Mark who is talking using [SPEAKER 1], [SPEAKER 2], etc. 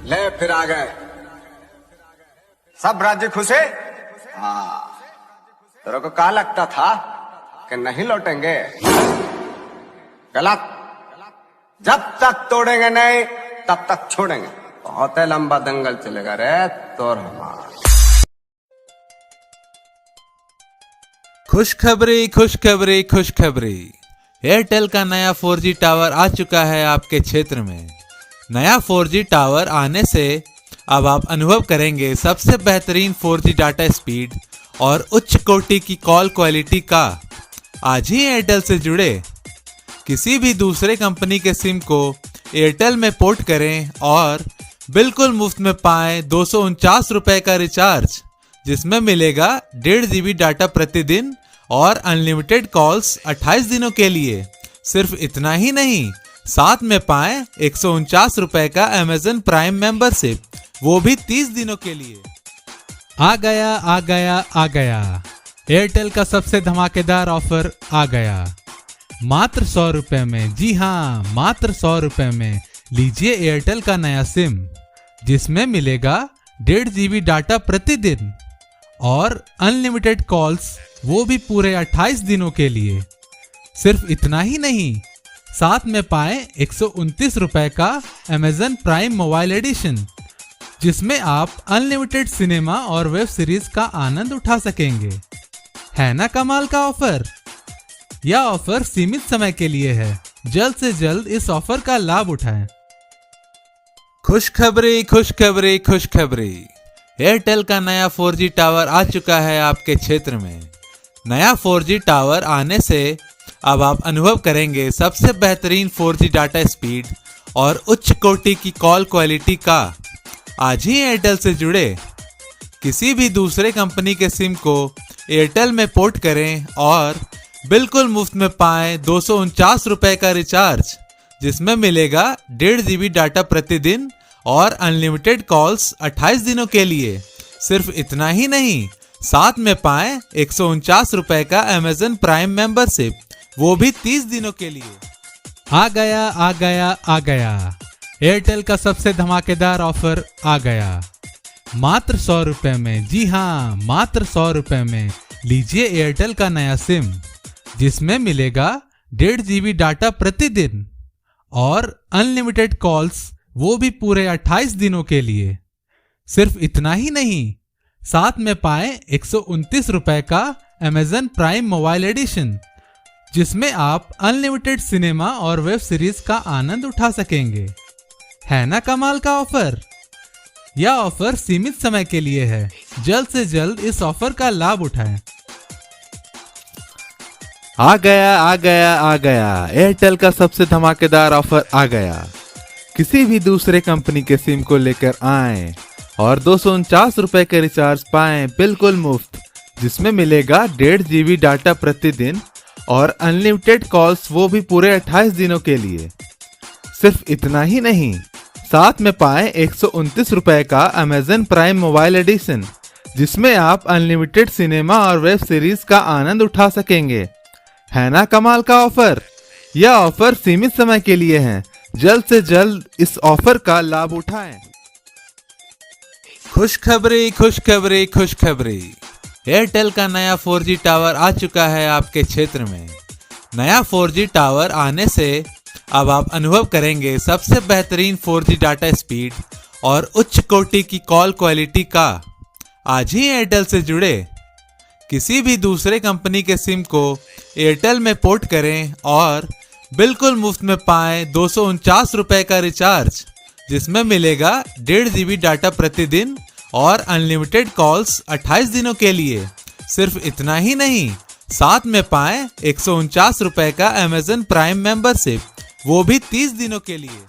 [SPEAKER 1] ले फिर आ गए सब राज्य खुशे। तेरे को क्या लगता था कि नहीं लौटेंगे? गलत। जब तक तोड़ेंगे नहीं तब तक छोड़ेंगे। बहुत लंबा दंगल चलेगा रे तोर हमारा।
[SPEAKER 2] खुशखबरी खुशखबरी खुशखबरी, एयरटेल का नया 4G टावर आ चुका है आपके क्षेत्र में। नया 4G टावर आने से अब आप अनुभव करेंगे सबसे बेहतरीन 4G डाटा स्पीड और उच्च कोटि की कॉल क्वालिटी का। आज ही एयरटेल से जुड़े, किसी भी दूसरे कंपनी के सिम को एयरटेल में पोर्ट करें और बिल्कुल मुफ्त में पाएं 249 रुपए का रिचार्ज, जिसमें मिलेगा 1.5 GB डाटा प्रतिदिन और अनलिमिटेड कॉल्स 28 दिनों के लिए। सिर्फ इतना ही नहीं, साथ में पाएं 149 रुपए का Amazon प्राइम मेंबरशिप, वो भी 30 दिनों के लिए।
[SPEAKER 3] आ गया एयरटेल का सबसे धमाकेदार ऑफर आ गया। मात्र 100 रुपए में, जी हाँ मात्र 100 रुपए में लीजिए एयरटेल का नया सिम, जिसमें मिलेगा 1.5 GB डाटा प्रतिदिन और अनलिमिटेड कॉल्स, वो भी पूरे 28 दिनों के लिए। सिर्फ इतना ही नहीं, साथ में पाएं 129 रुपए का Amazon प्राइम मोबाइल एडिशन, जिसमें आप अनलिमिटेड सिनेमा और वेब सीरीज का आनंद उठा सकेंगे। है ना कमाल का ऑफर? यह ऑफर सीमित समय के लिए है। जल्द से जल्द इस ऑफर का लाभ उठाएं।
[SPEAKER 2] खुशखबरी खुशखबरी खुशखबरी, एयरटेल का नया 4G टावर आ चुका है आपके क्षेत्र में। नया 4G टावर आने से अब आप अनुभव करेंगे सबसे बेहतरीन 4G डाटा स्पीड और उच्च कोटि की कॉल क्वालिटी का। आज ही एयरटेल से जुड़े, किसी भी दूसरे कंपनी के सिम को एयरटेल में पोर्ट करें और बिल्कुल मुफ्त में पाएं 249 रुपए का रिचार्ज, जिसमें मिलेगा 1.5 GB डाटा प्रतिदिन और अनलिमिटेड कॉल्स 28 दिनों के लिए। सिर्फ इतना ही नहीं, साथ में पाएं 149 रुपए का Amazon प्राइम मेंबरशिप, वो भी 30 दिनों के लिए।
[SPEAKER 3] आ गया एयरटेल का सबसे धमाकेदार ऑफर आ गया। मात्र 100 रुपए में, जी हाँ मात्र 100 रुपए में लीजिए एयरटेल का नया सिम, जिसमें मिलेगा 1.5 GB डाटा प्रतिदिन और अनलिमिटेड कॉल्स, वो भी पूरे 28 दिनों के लिए। सिर्फ इतना ही नहीं, साथ में पाएं 129 रुपए का Amazon प्राइम मोबाइल एडिशन, जिसमें आप अनलिमिटेड सिनेमा और वेब सीरीज का आनंद उठा सकेंगे। है ना कमाल का ऑफर? यह ऑफर सीमित समय के लिए है। जल्द से जल्द इस ऑफर का लाभ उठाएं।
[SPEAKER 2] आ गया एयरटेल का सबसे धमाकेदार ऑफर आ गया। किसी भी दूसरे कंपनी के सिम को लेकर आएं और 249 रुपए के रिचार्ज पाएं बिल्कुल मुफ्त, जिसमें मिलेगा 1.5 GB डाटा प्रतिदिन और अनलिमिटेड कॉल्स, वो भी पूरे 28 दिनों के लिए। सिर्फ इतना ही नहीं, साथ में पाएं 129 रुपए का Amazon प्राइम मोबाइल एडिशन, जिसमें आप अनलिमिटेड सिनेमा और वेब सीरीज का आनंद उठा सकेंगे। है ना कमाल का ऑफर? यह ऑफर सीमित समय के लिए है। जल्द से जल्द इस ऑफर का लाभ उठाएं। खुशखबरी खुशखबरी खुशखबरी, एयरटेल का नया 4G टावर आ चुका है आपके क्षेत्र में। नया 4G टावर आने से अब आप अनुभव करेंगे सबसे बेहतरीन 4G डाटा स्पीड और उच्च कोटि की कॉल क्वालिटी का। आज ही एयरटेल से जुड़े, किसी भी दूसरे कंपनी के सिम को एयरटेल में पोर्ट करें और बिल्कुल मुफ्त में पाएं 249 रुपए का रिचार्ज, जिसमें मिलेगा 1.5 GB डाटा प्रतिदिन और अनलिमिटेड कॉल्स 28 दिनों के लिए। सिर्फ इतना ही नहीं, साथ में पाएं 149 रुपए का Amazon प्राइम मेंबरशिप, वो भी 30 दिनों के लिए।